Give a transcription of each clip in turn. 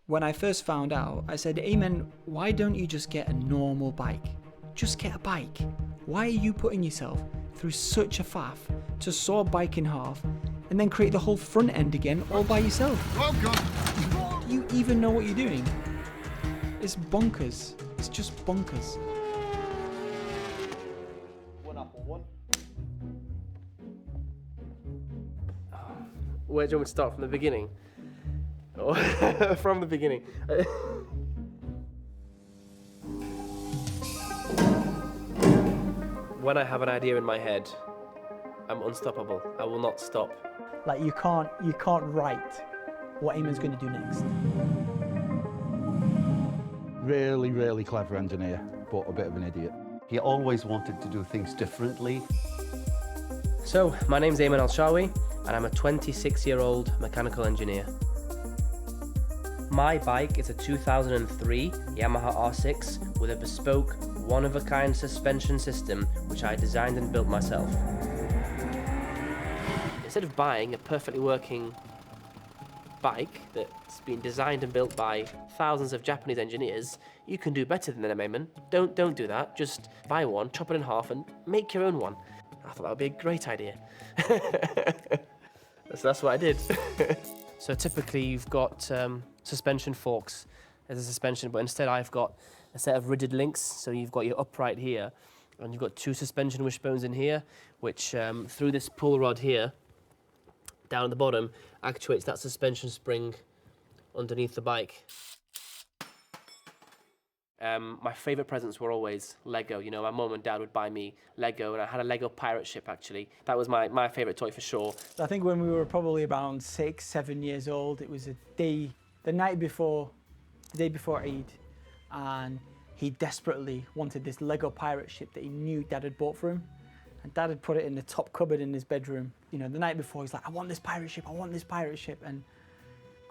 When I first found out, I said, Aymen, why don't you just get a normal bike? Just get a bike. Why are you putting yourself through such a faff to saw a bike in half and then create the whole front end again all by yourself? Welcome. Do you even know what you're doing? It's bonkers. It's just bonkers. One up or one. Where do you want me to start, from the beginning? Or from the beginning? When I have an idea in my head, I'm unstoppable. I will not stop. Like you can't write what Aymen's going to do next. Really clever engineer, but a bit of an idiot. He always wanted to do things differently. So, my name's Aymen Al-Shawi, and I'm a 26-year-old mechanical engineer. My bike is a 2003 Yamaha R6 with a bespoke, one-of-a-kind suspension system which I designed and built myself. Instead of buying a perfectly working bike that's been designed and built by thousands of Japanese engineers, you can do better than them, Aymen. Don't do that. Just buy one, chop it in half, and make your own one. I thought that would be a great idea. So that's what I did. So typically you've got suspension forks as a suspension, but instead I've got a set of rigid links. So you've got your upright here, and you've got two suspension wishbones in here, which through this pull rod here, down at the bottom, actuates that suspension spring underneath the bike. My favourite presents were always Lego. You know, my mum and dad would buy me Lego, and I had a Lego pirate ship, actually. That was my favourite toy for sure. I think when we were probably around 6, 7 years old, it was the day before Eid, and he desperately wanted this Lego pirate ship that he knew Dad had bought for him. And Dad had put it in the top cupboard in his bedroom. You know, the night before, he's like, I want this pirate ship, I want this pirate ship, and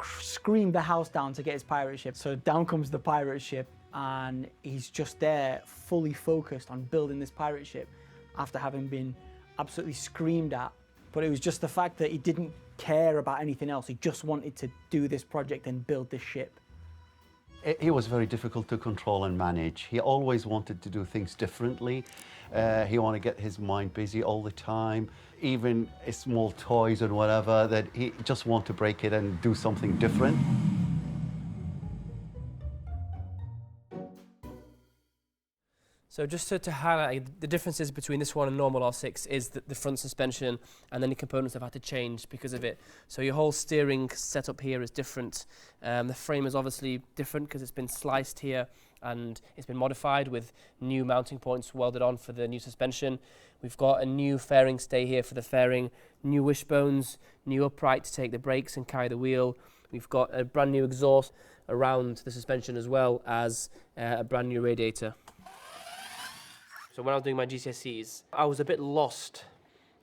screamed the house down to get his pirate ship. So down comes the pirate ship, and he's just there, fully focused on building this pirate ship after having been absolutely screamed at. But it was just the fact that he didn't care about anything else. He just wanted to do this project and build this ship. He was very difficult to control and manage. He always wanted to do things differently. He wanted to get his mind busy all the time. Even small toys and whatever, that he just wanted to break it and do something different. So just to highlight, the differences between this one and normal R6 is the front suspension, and then the components have had to change because of it. So your whole steering setup here is different. The frame is obviously different because it's been sliced here and it's been modified with new mounting points welded on for the new suspension. We've got a new fairing stay here for the fairing, new wishbones, new upright to take the brakes and carry the wheel. We've got a brand new exhaust around the suspension, as well as a brand new radiator. So when I was doing my GCSEs, I was a bit lost.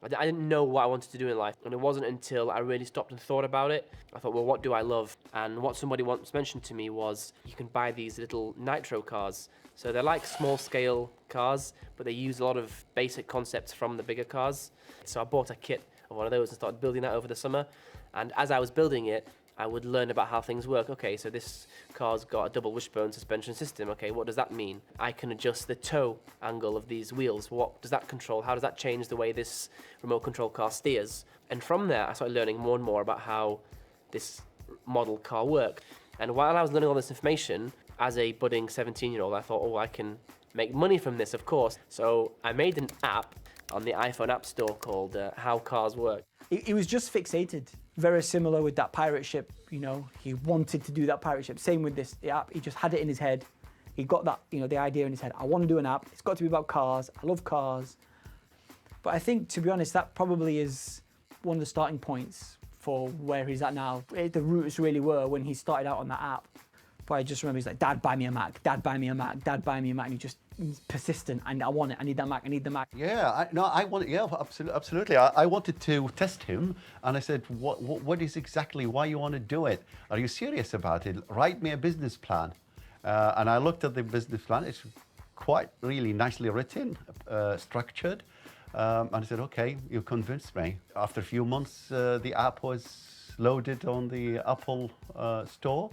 I didn't know what I wanted to do in life, and it wasn't until I really stopped and thought about it. I thought, well, what do I love? And what somebody once mentioned to me was, you can buy these little nitro cars. So they're like small-scale cars, but they use a lot of basic concepts from the bigger cars. So I bought a kit of one of those and started building that over the summer. And as I was building it, I would learn about how things work. Okay, so this car's got a double wishbone suspension system. Okay, what does that mean? I can adjust the toe angle of these wheels. What does that control? How does that change the way this remote control car steers? And from there, I started learning more and more about how this model car worked. And while I was learning all this information, as a budding 17-year-old, I thought, oh, I can make money from this, of course. So I made an app on the iPhone App Store called How Cars Work. He was just fixated. Very similar with that pirate ship, you know, he wanted to do that pirate ship. Same with this app, he just had it in his head. He got that, you know, the idea in his head. I want to do an app, it's got to be about cars, I love cars. But I think, to be honest, that probably is one of the starting points for where he's at now. The roots really were when he started out on that app. But I just remember he's like, Dad, buy me a Mac, Dad, buy me a Mac, Dad, buy me a Mac. And he's persistent, and I want it, I need that Mac, I need the Mac. Yeah, absolutely. I wanted to test him, and I said, what is exactly why you want to do it? Are you serious about it? Write me a business plan. And I looked at the business plan. It's quite really nicely written, structured. And I said, okay, you convinced me. After a few months, the app was loaded on the Apple store.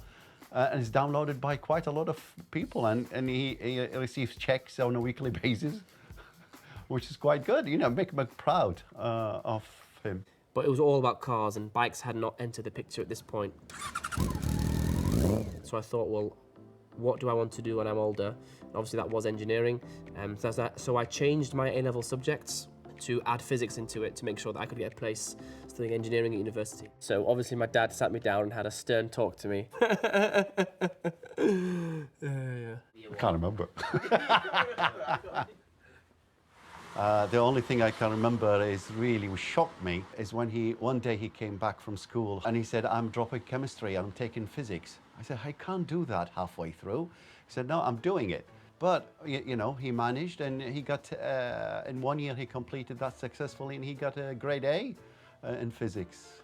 and it's downloaded by quite a lot of people, and he receives checks on a weekly basis, which is quite good. You know, make me proud of him. But it was all about cars, and bikes had not entered the picture at this point. So I thought, well, what do I want to do when I'm older? Obviously that was engineering. So I changed my A-level subjects to add physics into it to make sure that I could get a place studying engineering at university. So obviously my dad sat me down and had a stern talk to me. I can't remember. The only thing I can remember is really what shocked me is when one day he came back from school and he said, I'm dropping chemistry, I'm taking physics. I said, I can't do that halfway through. He said, no, I'm doing it. But, you know, he managed, and he got, in 1 year he completed that successfully, and he got a grade A in physics.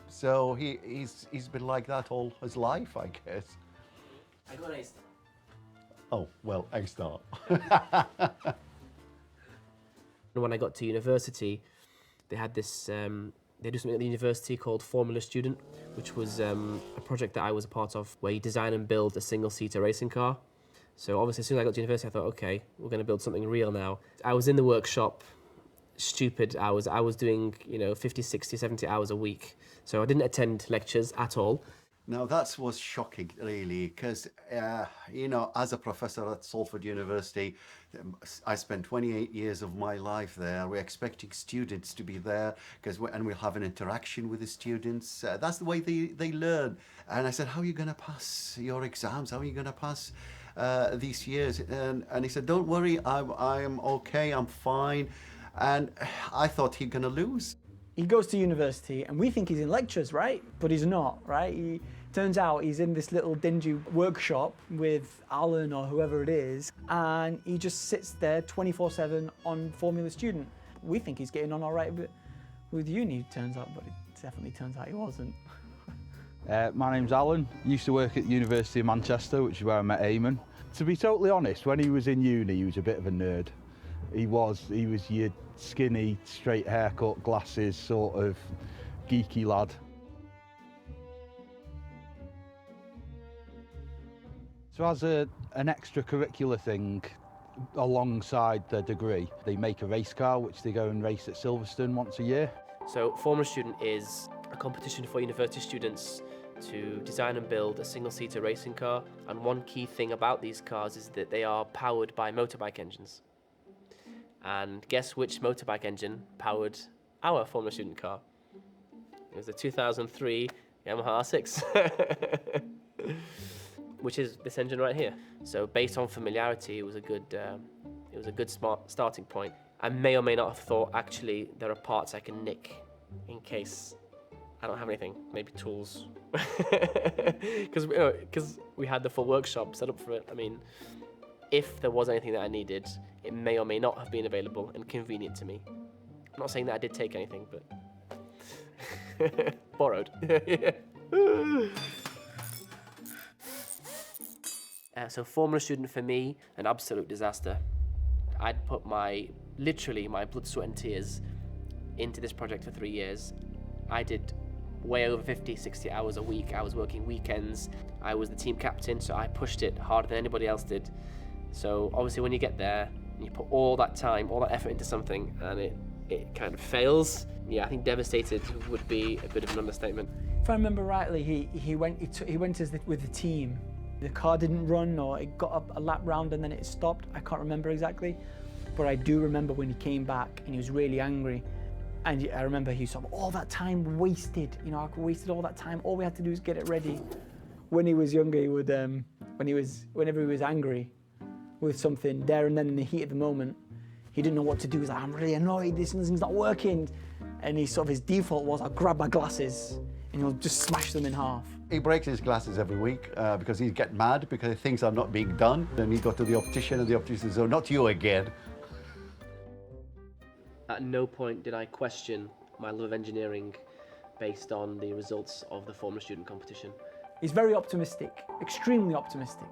So he's been like that all his life, I guess. I got an A-star. Oh, well, A-star. When I got to university, they had this, they do something at the university called Formula Student, which was a project that I was a part of, where you design and build a single-seater racing car. So obviously as soon as I got to university, I thought, okay, we're going to build something real now. I was in the workshop, stupid hours. I was doing, you know, 50, 60, 70 hours a week. So I didn't attend lectures at all. Now that was shocking, really, because, you know, as a professor at Salford University, I spent 28 years of my life there. We're expecting students to be there, and we'll have an interaction with the students. That's the way they learn. And I said, how are you going to pass your exams? How are you going to pass these years? And he said, don't worry, I'm okay, I'm fine. And I thought he's going to lose. He goes to university and we think he's in lectures, right? But he's not, right? Turns out he's in this little dingy workshop with Alan or whoever it is, and he just sits there 24/7 on Formula Student. We think he's getting on all right with uni, turns out, but it definitely turns out he wasn't. My name's Alan. Used to work at the University of Manchester, which is where I met Aymen. To be totally honest, when he was in uni, he was a bit of a nerd. He was your skinny, straight haircut, glasses, sort of geeky lad. So as an extracurricular thing, alongside the degree, they make a race car, which they go and race at Silverstone once a year. So Formula Student is a competition for university students to design and build a single-seater racing car. And one key thing about these cars is that they are powered by motorbike engines. And guess which motorbike engine powered our Formula Student car? It was a 2003 Yamaha R6, which is this engine right here. So based on familiarity, it was a good smart starting point. I may or may not have thought, actually, there are parts I can nick in case I don't have anything, maybe tools. Because we had the full workshop set up for it. I mean, if there was anything that I needed, it may or may not have been available and convenient to me. I'm not saying that I did take anything, but borrowed. So Formula Student for me, an absolute disaster. I'd put literally my blood, sweat and tears into this project for 3 years. I did way over 50, 60 hours a week. I was working weekends. I was the team captain, so I pushed it harder than anybody else did. So obviously when you get there, and you put all that time, all that effort into something, and it kind of fails, yeah, I think devastated would be a bit of an understatement. If I remember rightly, he went with the team. The car didn't run, or it got up a lap round and then it stopped. I can't remember exactly, but I do remember when he came back and he was really angry. And I remember he said, all that time wasted. You know, I wasted all that time. All we had to do is get it ready. When he was younger, he would, whenever he was angry with something, there and then in the heat of the moment, he didn't know what to do. He was like, I'm really annoyed, this thing's not working. And his default was, I'll grab my glasses and he'll just smash them in half. He breaks his glasses every week because he'd get mad because things are not being done. Then he got to the optician and the optician said, oh, not you again. At no point did I question my love of engineering based on the results of the Formula Student competition. He's very optimistic, extremely optimistic.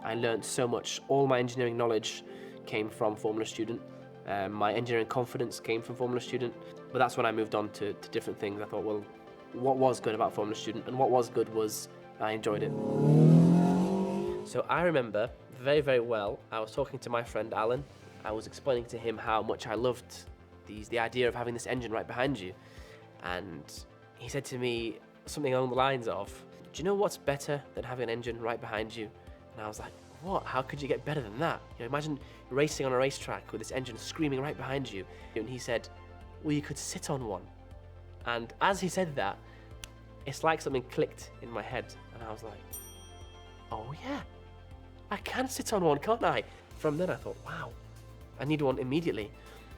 I learned so much. All my engineering knowledge came from Formula Student. My engineering confidence came from Formula Student. But that's when I moved on to different things. I thought, well, what was good about Formula Student? And what was good was I enjoyed it. So I remember very, very well, I was talking to my friend Alan. I was explaining to him how much I loved the idea of having this engine right behind you. And he said to me something along the lines of, do you know what's better than having an engine right behind you? And I was like, what? How could you get better than that? You know, imagine racing on a racetrack with this engine screaming right behind you. And he said, well, you could sit on one. And as he said that, it's like something clicked in my head. And I was like, oh yeah, I can sit on one, can't I? From then I thought, wow, I need one immediately.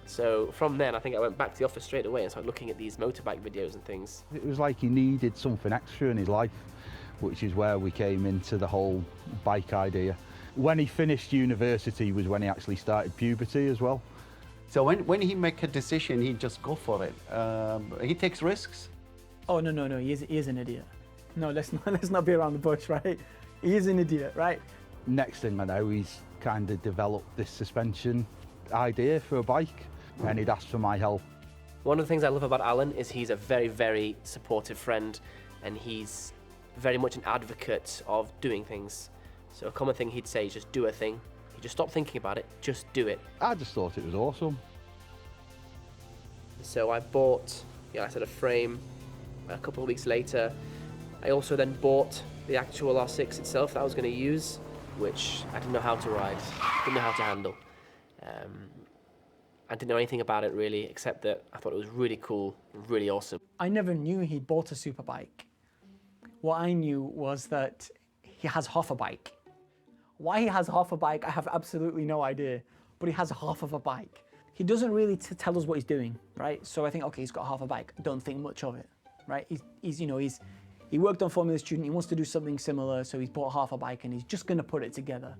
So from then, I think I went back to the office straight away and started looking at these motorbike videos and things. It was like he needed something extra in his life, which is where we came into the whole bike idea. When he finished university was when he actually started puberty as well. So when he make a decision, he just go for it. He takes risks. Oh, no, he is an idiot. No, let's not be around the bush, right? He is an idiot, right? Next thing I know, he's kind of developed this suspension idea for a bike, and he'd asked for my help. One of the things I love about Alan is he's a very, very supportive friend, and he's very much an advocate of doing things. So a common thing he'd say is just do a thing. You just stop thinking about it, just do it. I just thought it was awesome. So I bought, I said a frame. A couple of weeks later, I also then bought the actual R6 itself that I was going to use, which I didn't know how to ride, didn't know how to handle. I didn't know anything about it really, except that I thought it was really cool, really awesome. I never knew he bought a Superbike. What I knew was that he has half a bike. Why he has half a bike, I have absolutely no idea, but he has half of a bike. He doesn't really tell us what he's doing, right? So I think, okay, he's got half a bike, don't think much of it, right? He worked on Formula Student, he wants to do something similar, so he's bought half a bike and he's just gonna put it together.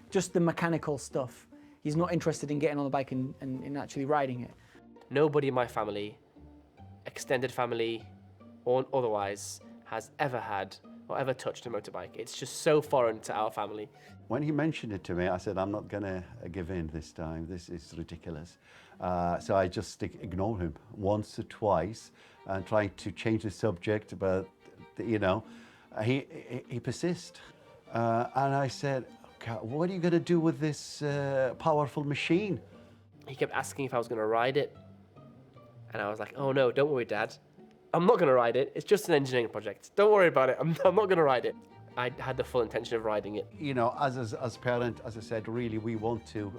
Just the mechanical stuff. He's not interested in getting on the bike and actually riding it. Nobody in my family, extended family or otherwise, has ever had or ever touched a motorbike. It's just so foreign to our family. When he mentioned it to me, I said, I'm not gonna give in this time. This is ridiculous. So I just ignore him once or twice and trying to change the subject, but he persists. And I said, okay, what are you gonna do with this powerful machine? He kept asking if I was gonna ride it. And I was like, oh no, don't worry, Dad. I'm not gonna ride it. It's just an engineering project. Don't worry about it. I'm not gonna ride it. I had the full intention of riding it. You know, as parent, as I said, really we want to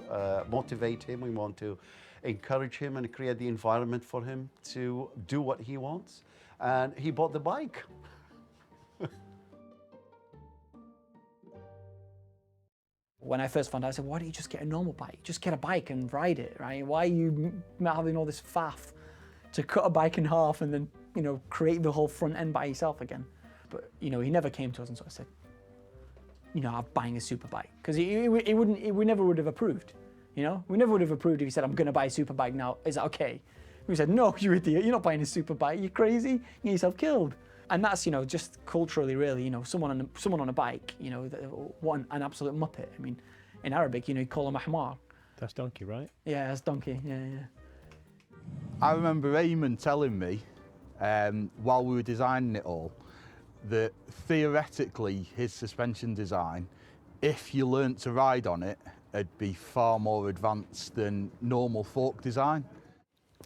motivate him. We want to encourage him and create the environment for him to do what he wants. And he bought the bike. When I first found out, I said, why don't you just get a normal bike? Just get a bike and ride it, right? Why are you having all this faff to cut a bike in half and then, create the whole front end by yourself again? But, he never came to us and sort of said, I'm buying a Superbike. Because we never would have approved, We never would have approved if he said, I'm going to buy a Superbike now. Is that okay? We said, no, you idiot. You're not buying a Superbike. You're crazy. You get yourself killed. And that's, just culturally, really, someone on a bike, an absolute muppet. I mean, in Arabic, you call him ahmar. That's donkey, right? Yeah, that's donkey, yeah. I remember Aymen telling me, while we were designing it all, that theoretically his suspension design, if you learnt to ride on it, it'd be far more advanced than normal fork design.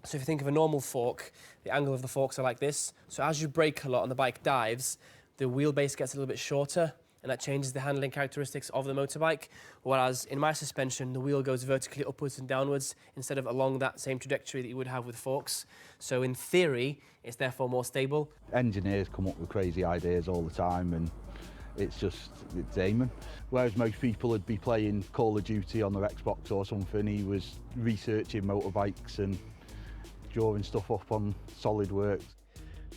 So if you think of a normal fork, the angle of the forks are like this. So as you brake a lot and the bike dives, the wheelbase gets a little bit shorter, and that changes the handling characteristics of the motorbike. Whereas in my suspension, the wheel goes vertically upwards and downwards instead of along that same trajectory that you would have with forks. So in theory, it's therefore more stable. Engineers come up with crazy ideas all the time, and it's Aymen. Whereas most people would be playing Call of Duty on their Xbox or something, he was researching motorbikes and drawing stuff up on SolidWorks.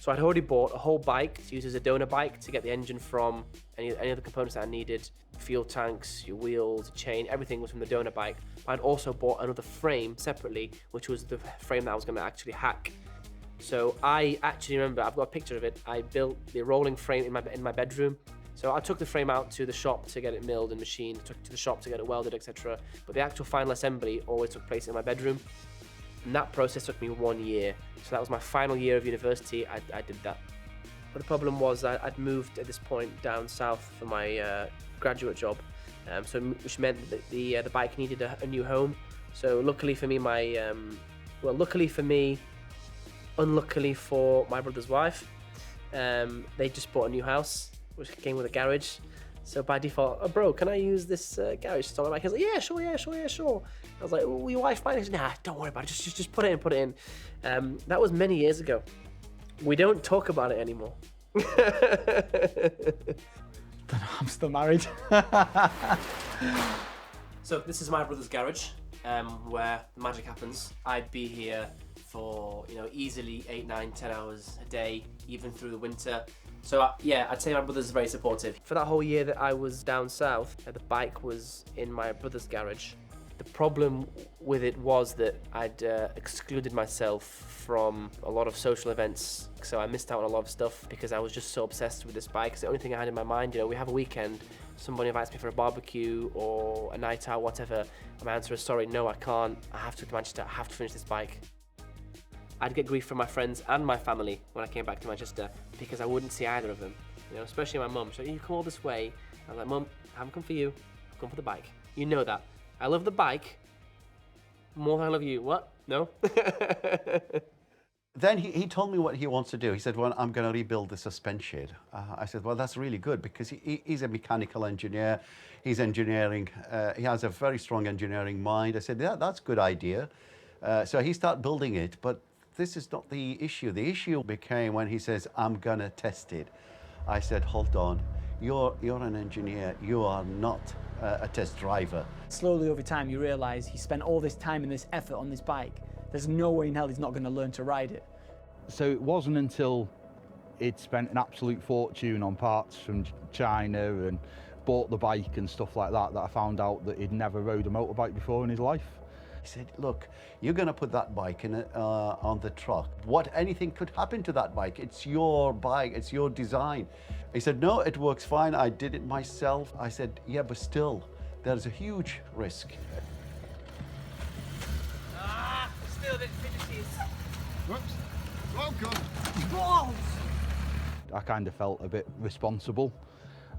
So I'd already bought a whole bike to use as a donor bike to get the engine from any other components that I needed. Fuel tanks, your wheels, chain, everything was from the donor bike. But I'd also bought another frame separately, which was the frame that I was going to actually hack. So I actually remember, I've got a picture of it, I built the rolling frame in my bedroom. So I took the frame out to the shop to get it milled and machined, took it to the shop to get it welded, etc. But the actual final assembly always took place in my bedroom. And that process took me 1 year. So that was my final year of university, I did that. But the problem was I'd moved at this point down south for my graduate job. which meant that the bike needed a new home. So luckily for me, luckily for me, unluckily for my brother's wife, they just bought a new house, which came with a garage. So by default, oh, bro, can I use this garage to start my bike? He was like, yeah, sure. I was like, will your wife mind? He said, nah, don't worry about it. Just put it in. That was many years ago. We don't talk about it anymore. I'm still married. So this is my brother's garage, where the magic happens. I'd be here for easily 8, 9, 10 hours a day, even through the winter. So yeah, I'd say my brother's very supportive. For that whole year that I was down south, the bike was in my brother's garage. The problem with it was that I'd excluded myself from a lot of social events, so I missed out on a lot of stuff because I was just so obsessed with this bike. It's the only thing I had in my mind. We have a weekend, somebody invites me for a barbecue or a night out, whatever, and my answer is sorry, no, I can't. I have to go to Manchester. I have to finish this bike. I'd get grief from my friends and my family when I came back to Manchester because I wouldn't see either of them. Especially my mum. So you come all this way. I was like, Mum, I haven't come for you. I've come for the bike. You know that. I love the bike more than I love you. What? No? Then he told me what he wants to do. He said, well, I'm going to rebuild the suspension. I said, well, that's really good because he's a mechanical engineer. He's engineering. He has a very strong engineering mind. I said, yeah, that's a good idea. So he started building it, but this is not the issue. The issue became when he says, I'm going to test it. I said, hold on. You're an engineer. You are not a test driver. Slowly over time, you realise he spent all this time and this effort on this bike. There's no way in hell he's not going to learn to ride it. So it wasn't until he'd spent an absolute fortune on parts from China and bought the bike and stuff like that I found out that he'd never rode a motorbike before in his life. He said, look, you're going to put that bike in on the truck. Anything could happen to that bike. It's your bike, it's your design. He said, no, it works fine. I did it myself. I said, yeah, but still, there's a huge risk. Still the infinities. Whoops. Oh, God. Balls! I kind of felt a bit responsible.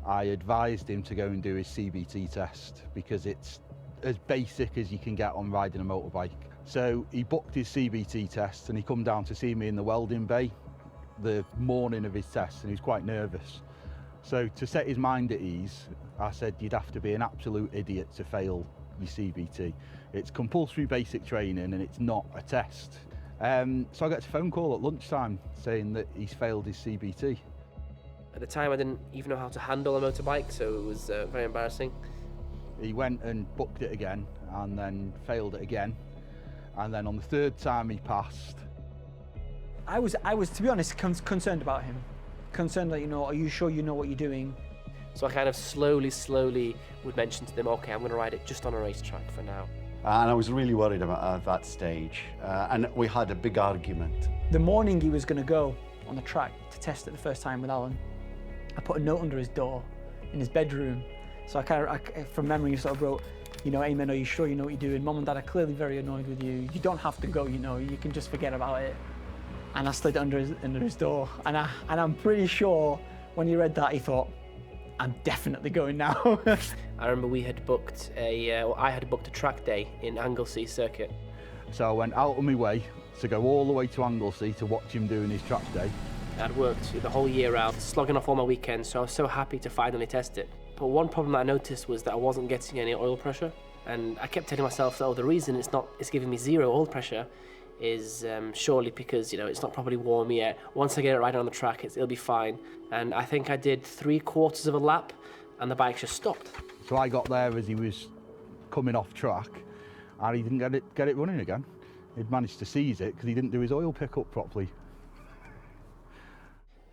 I advised him to go and do his CBT test because it's as basic as you can get on riding a motorbike. So he booked his CBT test and he come down to see me in the welding bay the morning of his test, and he was quite nervous. So to set his mind at ease, I said you'd have to be an absolute idiot to fail your CBT. It's compulsory basic training and it's not a test. So I got a phone call at lunchtime saying that he's failed his CBT. At the time I didn't even know how to handle a motorbike, so it was very embarrassing. He went and booked it again and then failed it again. And then on the third time he passed. I was to be honest, concerned about him. Concerned that, are you sure you know what you're doing? So I kind of slowly would mention to them, okay, I'm going to ride it just on a racetrack for now. And I was really worried about at that stage. And we had a big argument. The morning he was going to go on the track to test it the first time with Alan, I put a note under his door in his bedroom. So I from memory, sort of wrote, Aymen, are you sure you know what you're doing? Mum and Dad are clearly very annoyed with you. You don't have to go, you can just forget about it. And I slid it under his door. And I'm pretty sure when he read that, he thought, I'm definitely going now. I remember I had booked a track day in Anglesey circuit. So I went out of my way to go all the way to Anglesey to watch him doing his track day. I'd worked the whole year out, slogging off all my weekends, so I was so happy to finally test it. But one problem that I noticed was that I wasn't getting any oil pressure. And I kept telling myself that, the reason it's giving me zero oil pressure is surely because, it's not properly warm yet. Once I get it right on the track, it'll be fine. And I think I did 3/4 of a lap and the bike just stopped. So I got there as he was coming off track and he didn't get it running again. He'd managed to seize it because he didn't do his oil pickup properly.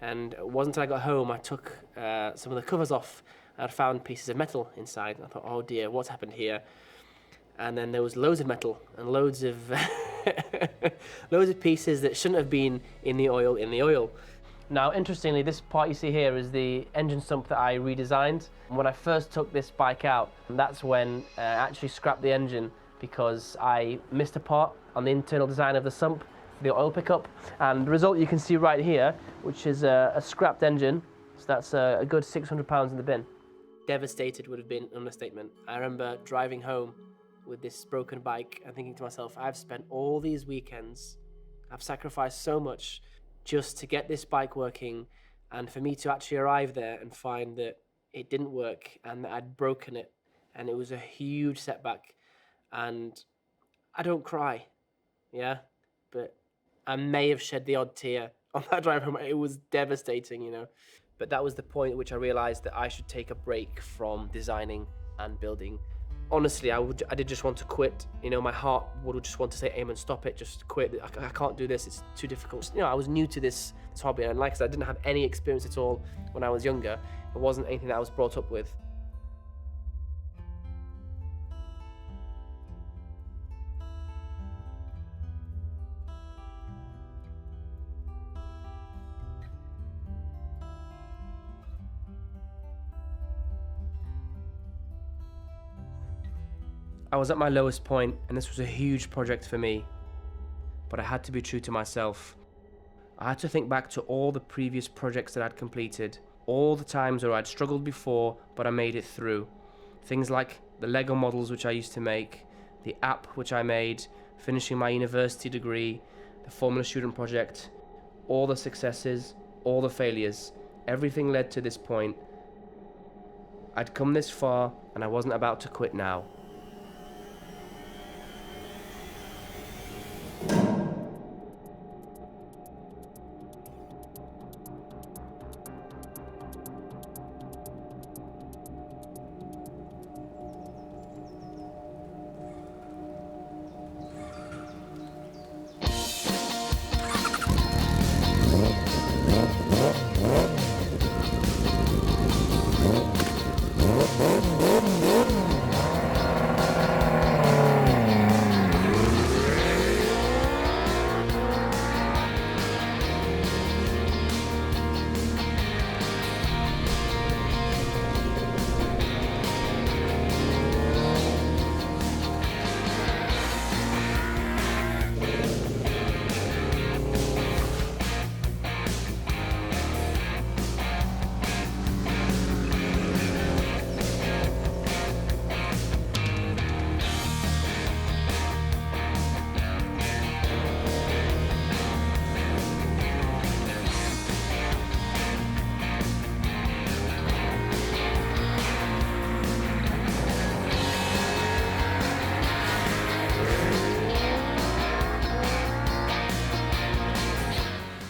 And it wasn't until I got home I took some of the covers off. I'd found pieces of metal inside. I thought, oh dear, what's happened here? And then there was loads of metal and loads of loads of pieces that shouldn't have been in the oil. Now, interestingly, this part you see here is the engine sump that I redesigned. When I first took this bike out, that's when I actually scrapped the engine because I missed a part on the internal design of the sump for the oil pickup. And the result you can see right here, which is a scrapped engine. So that's a good £600 in the bin. Devastated would have been an understatement. I remember driving home with this broken bike and thinking to myself, I've spent all these weekends, I've sacrificed so much just to get this bike working, and for me to actually arrive there and find that it didn't work and that I'd broken it, and it was a huge setback. And I don't cry, yeah, but I may have shed the odd tear on that drive home. It was devastating, you know. But that was the point at which I realized that I should take a break from designing and building. Honestly, I did just want to quit. You know, my heart would just want to say, Aymen, stop it, just quit. I can't do this, it's too difficult. You know, I was new to this hobby, and like I said, I didn't have any experience at all when I was younger. It wasn't anything that I was brought up with. I was at my lowest point, and this was a huge project for me, but I had to be true to myself. I had to think back to all the previous projects that I'd completed, all the times where I'd struggled before, but I made it through. Things like the Lego models which I used to make, the app which I made, finishing my university degree, the Formula Student project, all the successes, all the failures. Everything led to this point. I'd come this far, and I wasn't about to quit now.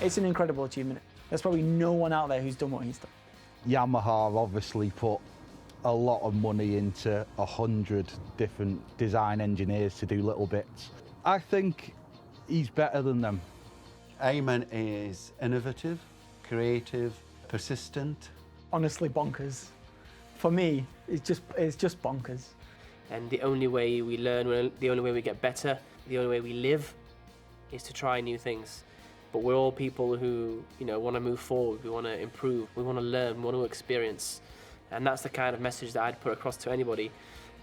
It's an incredible achievement. There's probably no one out there who's done what he's done. Yamaha obviously put a lot of money into 100 different design engineers to do little bits. I think he's better than them. Aymen is innovative, creative, persistent. Honestly, bonkers. For me, it's just bonkers. And the only way we learn, the only way we get better, the only way we live is to try new things. But we're all people who, you know, want to move forward, we want to improve, we want to learn, we want to experience. And that's the kind of message that I'd put across to anybody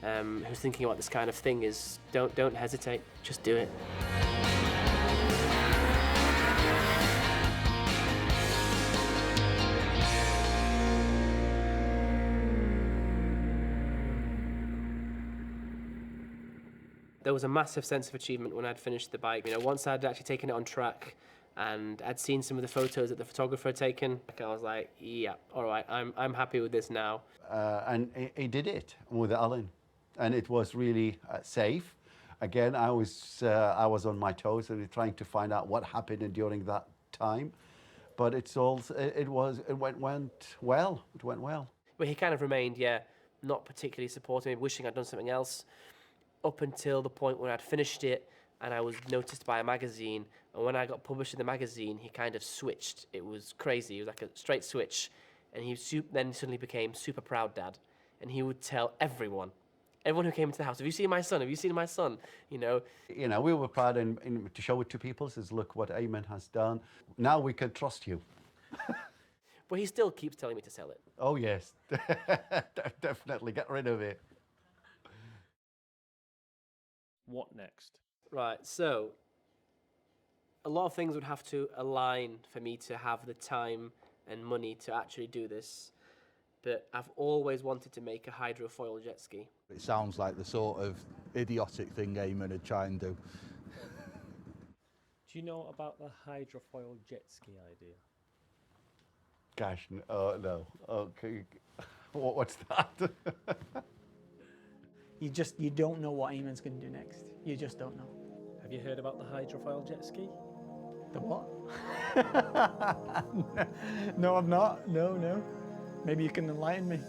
who's thinking about this kind of thing is don't hesitate, just do it. There was a massive sense of achievement when I'd finished the bike. You know, once I'd actually taken it on track and I'd seen some of the photos that the photographer had taken, I was like, yeah, all right, I'm happy with this now. And he did it with Alan, and it was really safe. Again, I was on my toes and trying to find out what happened during that time, but it went well. It went well. But he kind of remained, not particularly supportive, wishing I'd done something else, up until the point where I'd finished it and I was noticed by a magazine. And when I got published in the magazine, he kind of switched. It was crazy. It was like a straight switch. And he then suddenly became super proud dad. And he would tell everyone who came into the house, have you seen my son? Have you seen my son? You know, we were proud to show it to people. Says, look what Aymen has done. Now we can trust you. But he still keeps telling me to sell it. Oh yes, definitely get rid of it. What next? Right, so a lot of things would have to align for me to have the time and money to actually do this. but I've always wanted to make a hydrofoil jet ski. It sounds like the sort of idiotic thing Aymen would try and do. Do you know about the hydrofoil jet ski idea? Gosh, no. Okay. What's that? You don't know what Aymen's going to do next. You just don't know. Have you heard about the hydrofoil jet ski? The what? No, I've not. No. Maybe you can enlighten me.